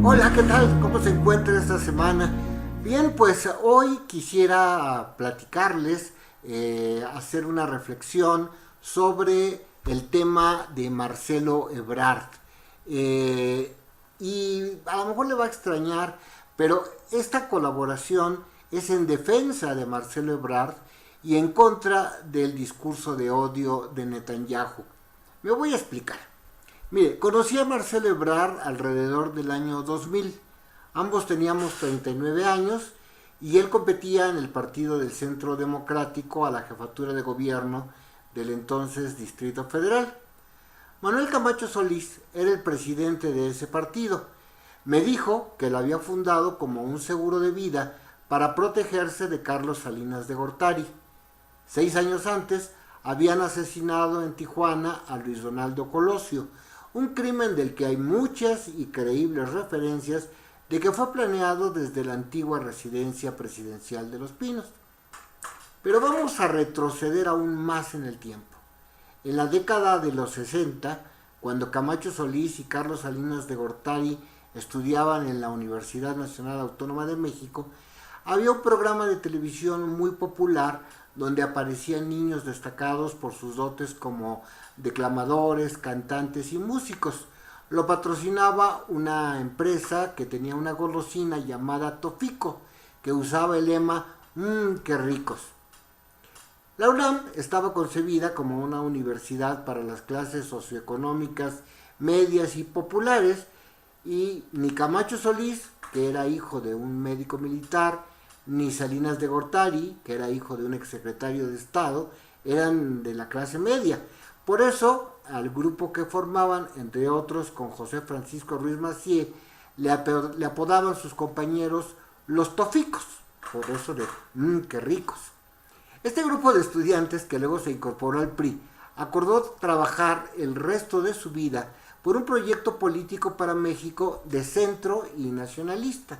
Hola, ¿qué tal? ¿Cómo se encuentra esta semana? Bien, pues hoy quisiera platicarles, hacer una reflexión sobre el tema de Marcelo Ebrard. Eh, y a lo mejor le va a extrañar, pero esta colaboración es en defensa de Marcelo Ebrard y en contra del discurso de odio de Netanyahu. Me voy a explicar. Mire, conocí a Marcelo Ebrard alrededor del año 2000. Ambos teníamos 39 años y él competía en el Partido del Centro Democrático a la jefatura de gobierno del entonces Distrito Federal. Manuel Camacho Solís era el presidente de ese partido. Me dijo que lo había fundado como un seguro de vida para protegerse de Carlos Salinas de Gortari. 6 años antes habían asesinado en Tijuana a Luis Donaldo Colosio, un crimen del que hay muchas y creíbles referencias de que fue planeado desde la antigua residencia presidencial de Los Pinos. Pero vamos a retroceder aún más en el tiempo. En la década de los 60, cuando Camacho Solís y Carlos Salinas de Gortari estudiaban en la Universidad Nacional Autónoma de México, había un programa de televisión muy popular donde aparecían niños destacados por sus dotes como declamadores, cantantes y músicos. Lo patrocinaba una empresa que tenía una golosina llamada Tofico, que usaba el lema qué ricos. La UNAM estaba concebida como una universidad para las clases socioeconómicas medias y populares, y ni Camacho Solís, que era hijo de un médico militar, ni Salinas de Gortari, que era hijo de un exsecretario de Estado, eran de la clase media. Por eso, al grupo que formaban, entre otros con José Francisco Ruiz Massieu, le apodaban sus compañeros los toficos, por eso de qué ricos. Este grupo de estudiantes, que luego se incorporó al PRI, acordó trabajar el resto de su vida por un proyecto político para México de centro y nacionalista.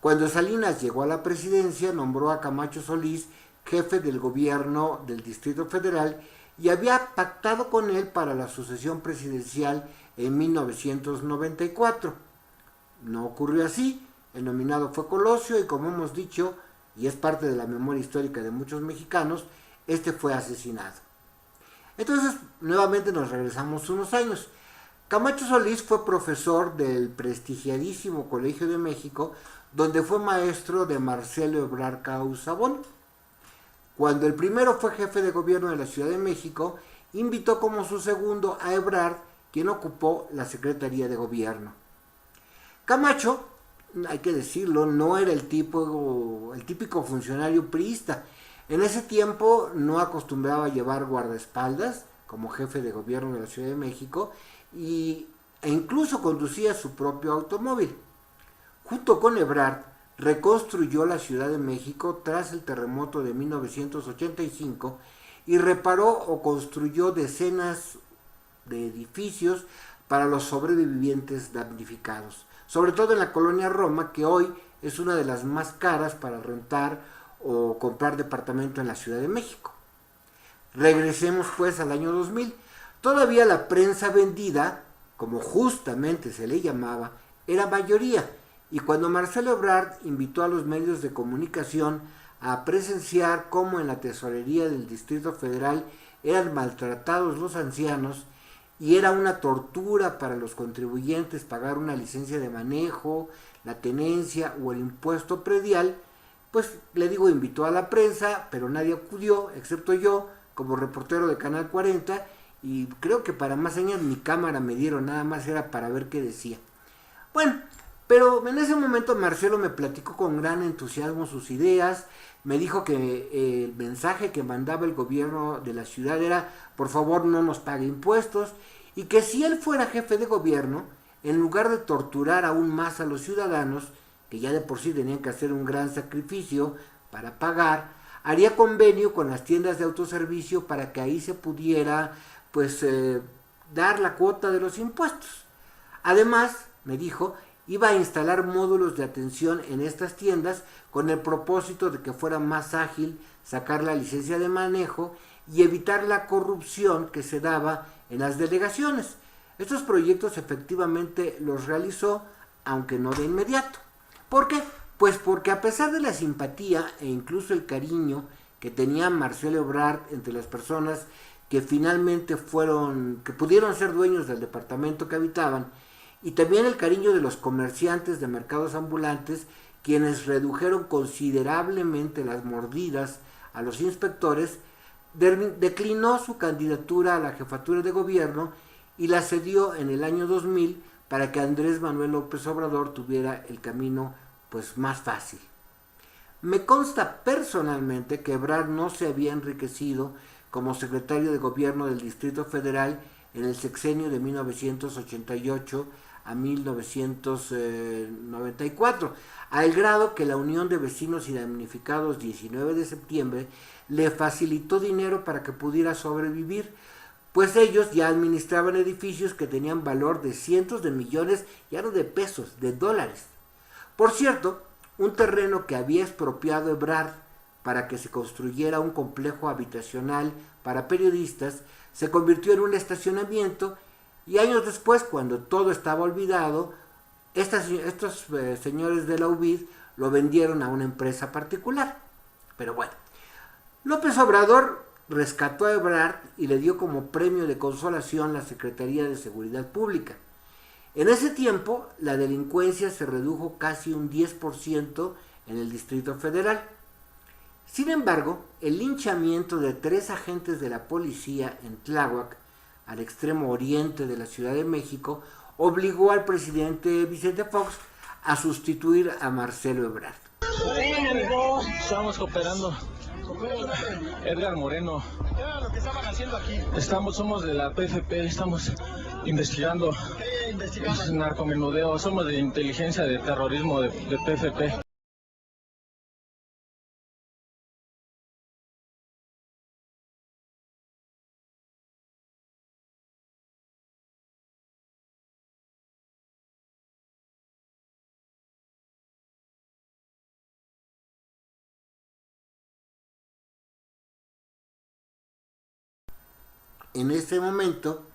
Cuando Salinas llegó a la presidencia, nombró a Camacho Solís jefe del gobierno del Distrito Federal y había pactado con él para la sucesión presidencial en 1994. No ocurrió así, el nominado fue Colosio y, como hemos dicho, y es parte de la memoria histórica de muchos mexicanos, este fue asesinado. Entonces, nuevamente nos regresamos unos años. Camacho Solís fue profesor del prestigiadísimo Colegio de México, donde fue maestro de Marcelo Ebrard Causabón. Cuando el primero fue jefe de gobierno de la Ciudad de México, invitó como su segundo a Ebrard, quien ocupó la Secretaría de Gobierno. Camacho, hay que decirlo, no era el típico funcionario priista. En ese tiempo no acostumbraba a llevar guardaespaldas como jefe de gobierno de la Ciudad de México e incluso conducía su propio automóvil. Junto con Ebrard, reconstruyó la Ciudad de México tras el terremoto de 1985 y reparó o construyó decenas de edificios para los sobrevivientes damnificados, sobre todo en la colonia Roma, que hoy es una de las más caras para rentar o comprar departamento en la Ciudad de México. Regresemos pues al año 2000. Todavía la prensa vendida, como justamente se le llamaba, era mayoría, y cuando Marcelo Ebrard invitó a los medios de comunicación a presenciar cómo en la tesorería del Distrito Federal eran maltratados los ancianos y era una tortura para los contribuyentes pagar una licencia de manejo, la tenencia o el impuesto predial, pues le digo, invitó a la prensa, pero nadie acudió, excepto yo, como reportero de Canal 40, y creo que para más señas ni cámara me dieron, nada más era para ver qué decía. Bueno, pero en ese momento Marcelo me platicó con gran entusiasmo sus ideas, me dijo que el mensaje que mandaba el gobierno de la ciudad era: por favor no nos pague impuestos, y que si él fuera jefe de gobierno, en lugar de torturar aún más a los ciudadanos, que ya de por sí tenían que hacer un gran sacrificio para pagar, haría convenio con las tiendas de autoservicio para que ahí se pudiera dar la cuota de los impuestos. Además, me dijo, iba a instalar módulos de atención en estas tiendas con el propósito de que fuera más ágil sacar la licencia de manejo y evitar la corrupción que se daba en las delegaciones. Estos proyectos efectivamente los realizó aunque no de inmediato. ¿Por qué? Pues porque a pesar de la simpatía e incluso el cariño que tenía Marcelo Ebrard entre las personas que finalmente que pudieron ser dueños del departamento que habitaban, y también el cariño de los comerciantes de mercados ambulantes, quienes redujeron considerablemente las mordidas a los inspectores, declinó su candidatura a la jefatura de gobierno y la cedió en el año 2000 para que Andrés Manuel López Obrador tuviera el camino pues más fácil. Me consta personalmente que Ebrard no se había enriquecido como secretario de gobierno del Distrito Federal en el sexenio de 1988 a 1994, al grado que la Unión de Vecinos y Damnificados 19 de septiembre le facilitó dinero para que pudiera sobrevivir, pues ellos ya administraban edificios que tenían valor de cientos de millones, ya no de pesos, de dólares. Por cierto, un terreno que había expropiado Ebrard para que se construyera un complejo habitacional para periodistas se convirtió en un estacionamiento, y años después, cuando todo estaba olvidado, estos señores de la UBID lo vendieron a una empresa particular. Pero bueno, López Obrador rescató a Ebrard y le dio como premio de consolación la Secretaría de Seguridad Pública. En ese tiempo, la delincuencia se redujo casi un 10% en el Distrito Federal. Sin embargo, el linchamiento de 3 agentes de la policía en Tláhuac, al extremo oriente de la Ciudad de México, obligó al presidente Vicente Fox a sustituir a Marcelo Ebrard. Estamos cooperando. Edgar Moreno. ¿Qué era lo que estaban haciendo aquí? Somos de la PFP, estamos investigando. ¿Qué investigaban? Narcomenudeo, somos de inteligencia de terrorismo de PFP. En ese momento,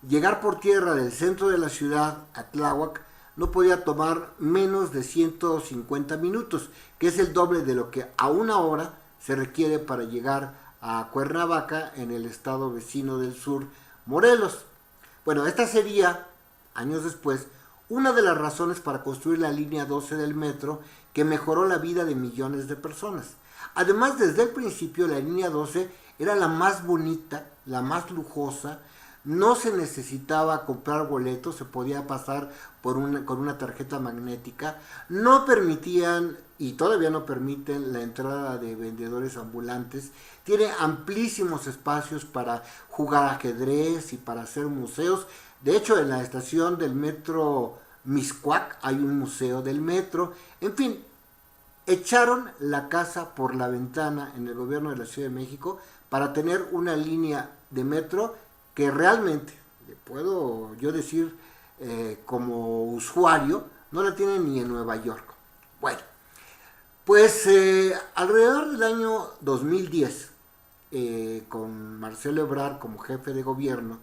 llegar por tierra del centro de la ciudad a Tláhuac no podía tomar menos de 150 minutos, que es el doble de lo que a una hora se requiere para llegar a Cuernavaca, en el estado vecino del sur, Morelos. Bueno, esta sería, años después, una de las razones para construir la línea 12 del metro, que mejoró la vida de millones de personas. Además, desde el principio, la línea 12 era la más bonita, la más lujosa. No se necesitaba comprar boletos, se podía pasar con una tarjeta magnética. No permitían, y todavía no permiten, la entrada de vendedores ambulantes. Tiene amplísimos espacios para jugar ajedrez y para hacer museos. De hecho, en la estación del metro Mixcoac hay un museo del metro. En fin, echaron la casa por la ventana en el gobierno de la Ciudad de México para tener una línea de metro que realmente, le puedo yo decir como usuario, no la tienen ni en Nueva York. Bueno, pues alrededor del año 2010, con Marcelo Ebrard como jefe de gobierno,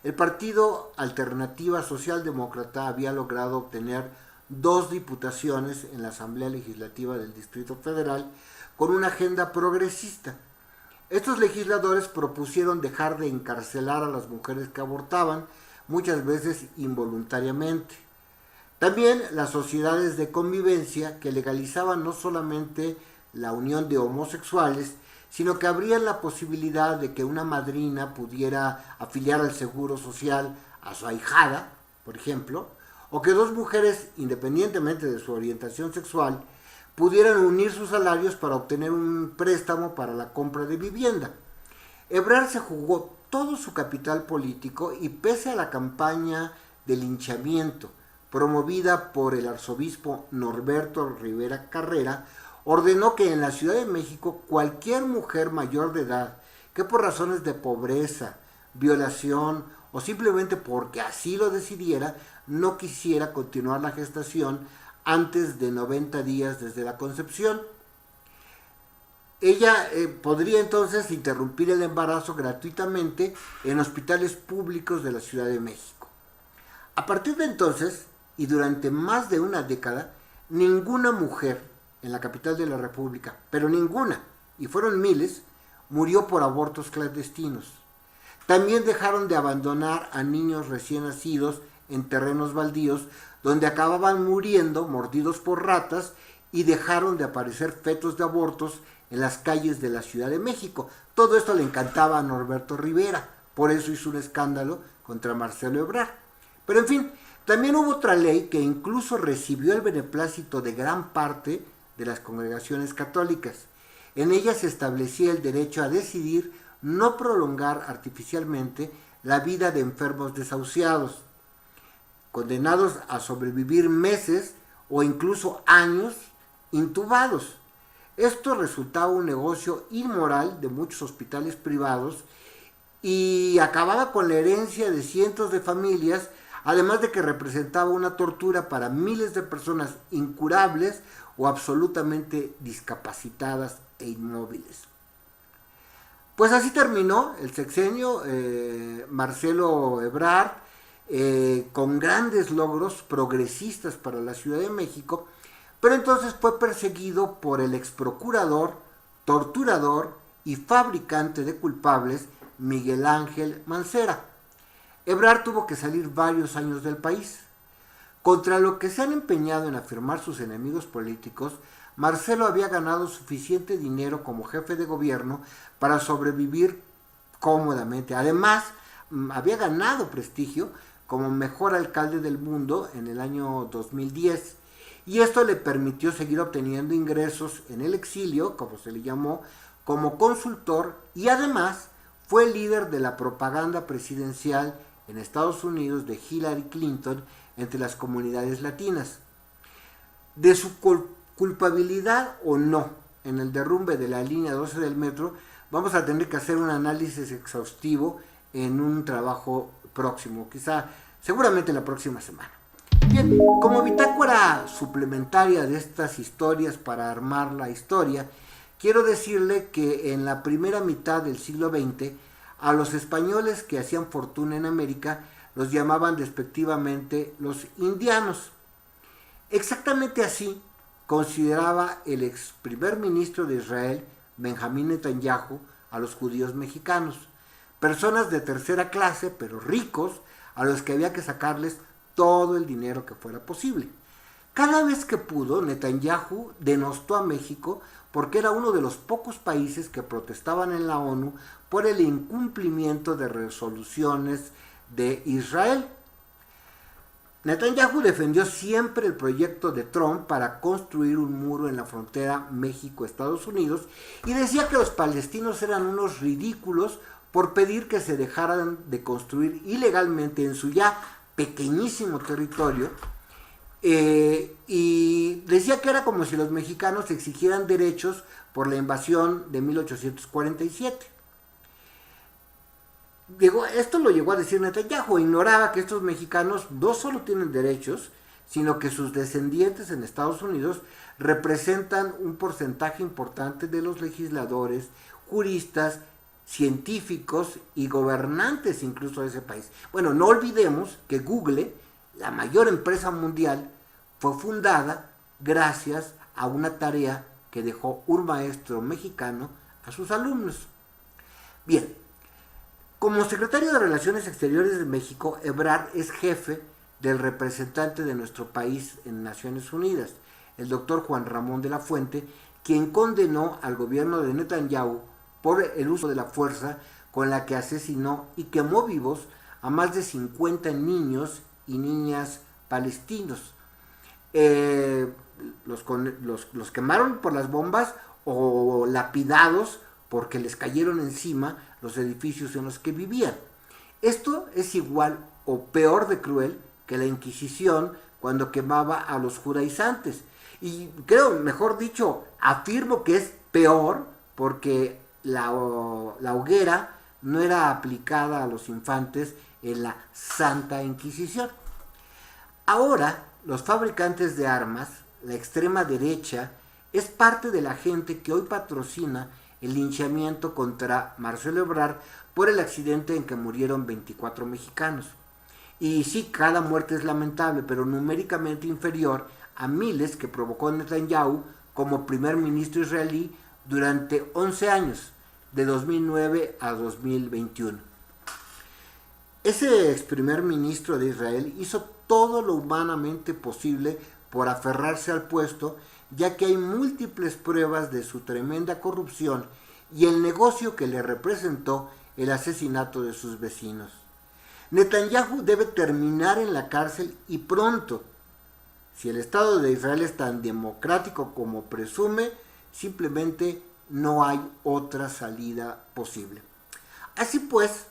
el partido Alternativa Socialdemócrata había logrado obtener 2 diputaciones en la Asamblea Legislativa del Distrito Federal con una agenda progresista. Estos legisladores propusieron dejar de encarcelar a las mujeres que abortaban, muchas veces involuntariamente. También las sociedades de convivencia, que legalizaban no solamente la unión de homosexuales, sino que abrían la posibilidad de que una madrina pudiera afiliar al Seguro Social a su ahijada, por ejemplo, o que 2 mujeres, independientemente de su orientación sexual, pudieran unir sus salarios para obtener un préstamo para la compra de vivienda. Ebrard se jugó todo su capital político y, pese a la campaña de linchamiento promovida por el arzobispo Norberto Rivera Carrera, ordenó que en la Ciudad de México cualquier mujer mayor de edad que por razones de pobreza, violación o simplemente porque así lo decidiera, no quisiera continuar la gestación antes de 90 días desde la concepción, ella podría entonces interrumpir el embarazo gratuitamente en hospitales públicos de la Ciudad de México. A partir de entonces, y durante más de una década ninguna mujer en la capital de la República, pero ninguna, y fueron miles, murió por abortos clandestinos. También dejaron de abandonar a niños recién nacidos en terrenos baldíos donde acababan muriendo mordidos por ratas, y dejaron de aparecer fetos de abortos en las calles de la Ciudad de México. Todo esto le encantaba a Norberto Rivera, por eso hizo un escándalo contra Marcelo Ebrard. Pero en fin, también hubo otra ley que incluso recibió el beneplácito de gran parte de las congregaciones católicas. En ella se establecía el derecho a decidir no prolongar artificialmente la vida de enfermos desahuciados, condenados a sobrevivir meses o incluso años intubados. Esto resultaba un negocio inmoral de muchos hospitales privados y acababa con la herencia de cientos de familias, además de que representaba una tortura para miles de personas incurables o absolutamente discapacitadas e inmóviles. Pues así terminó el sexenio Marcelo Ebrard, con grandes logros progresistas para la Ciudad de México, pero entonces fue perseguido por el exprocurador, torturador y fabricante de culpables Miguel Ángel Mancera. Ebrard tuvo que salir varios años del país. Contra lo que se han empeñado en afirmar sus enemigos políticos, Marcelo había ganado suficiente dinero como jefe de gobierno para sobrevivir cómodamente. Además, había ganado prestigio como mejor alcalde del mundo en el año 2010, y esto le permitió seguir obteniendo ingresos en el exilio, como se le llamó, como consultor, y además fue líder de la propaganda presidencial en Estados Unidos de Hillary Clinton entre las comunidades latinas. De su culpabilidad o no en el derrumbe de la línea 12 del metro, vamos a tener que hacer un análisis exhaustivo en un trabajo próximo, seguramente la próxima semana. Bien, como bitácora suplementaria de estas historias para armar la historia, quiero decirle que en la primera mitad del siglo XX, a los españoles que hacían fortuna en América los llamaban despectivamente los indianos. Exactamente así consideraba el ex primer ministro de Israel, Benjamín Netanyahu, a los judíos mexicanos, personas de tercera clase, pero ricos, a los que había que sacarles todo el dinero que fuera posible. Cada vez que pudo, Netanyahu denostó a México porque era uno de los pocos países que protestaban en la ONU por el incumplimiento de resoluciones de Israel. Netanyahu defendió siempre el proyecto de Trump para construir un muro en la frontera México-Estados Unidos y decía que los palestinos eran unos ridículos por pedir que se dejaran de construir ilegalmente en su ya pequeñísimo territorio, y decía que era como si los mexicanos exigieran derechos por la invasión de 1847. Esto lo llegó a decir Netanyahu, ignoraba que estos mexicanos no solo tienen derechos, sino que sus descendientes en Estados Unidos representan un porcentaje importante de los legisladores, juristas, científicos y gobernantes incluso de ese país. Bueno, no olvidemos que Google, la mayor empresa mundial, fue fundada gracias a una tarea que dejó un maestro mexicano a sus alumnos. Bien, como secretario de Relaciones Exteriores de México, Ebrard es jefe del representante de nuestro país en Naciones Unidas, el doctor Juan Ramón de la Fuente, quien condenó al gobierno de Netanyahu por el uso de la fuerza con la que asesinó y quemó vivos a más de 50 niños y niñas palestinos. Los quemaron por las bombas o lapidados porque les cayeron encima los edificios en los que vivían. Esto es igual o peor de cruel que la Inquisición cuando quemaba a los judaizantes. Y creo, mejor dicho, afirmo que es peor porque la hoguera no era aplicada a los infantes en la Santa Inquisición. Ahora, los fabricantes de armas, la extrema derecha, es parte de la gente que hoy patrocina el linchamiento contra Marcelo Ebrard por el accidente en que murieron 24 mexicanos. Y sí, cada muerte es lamentable, pero numéricamente inferior a miles que provocó Netanyahu como primer ministro israelí durante 11 años, de 2009 a 2021. Ese ex primer ministro de Israel hizo todo lo humanamente posible por aferrarse al puesto, ya que hay múltiples pruebas de su tremenda corrupción y el negocio que le representó el asesinato de sus vecinos. Netanyahu debe terminar en la cárcel y pronto. Si el Estado de Israel es tan democrático como presume, simplemente no hay otra salida posible. Así pues,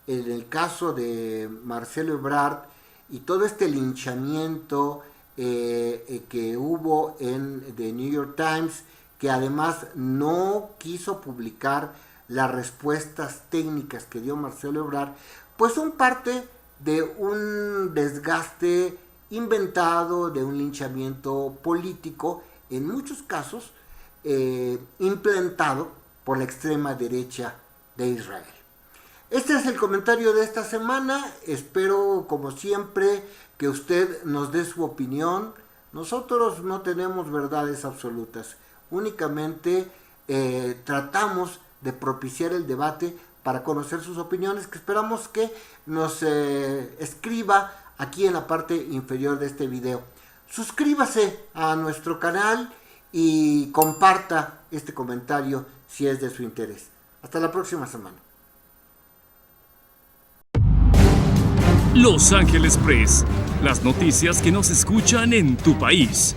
en el caso de Marcelo Ebrard y todo este linchamiento que hubo en The New York Times, que además no quiso publicar las respuestas técnicas que dio Marcelo Ebrard, pues son parte de un desgaste inventado, de un linchamiento político, en muchos casos implementado por la extrema derecha de Israel. Este es el comentario de esta semana. Espero, como siempre, que usted nos dé su opinión. Nosotros no tenemos verdades absolutas, únicamente tratamos de propiciar el debate para conocer sus opiniones, que esperamos que nos escriba aquí en la parte inferior de este video. Suscríbase a nuestro canal y comparta este comentario si es de su interés. Hasta la próxima semana. Los Ángeles Press, las noticias que no se escuchan en tu país.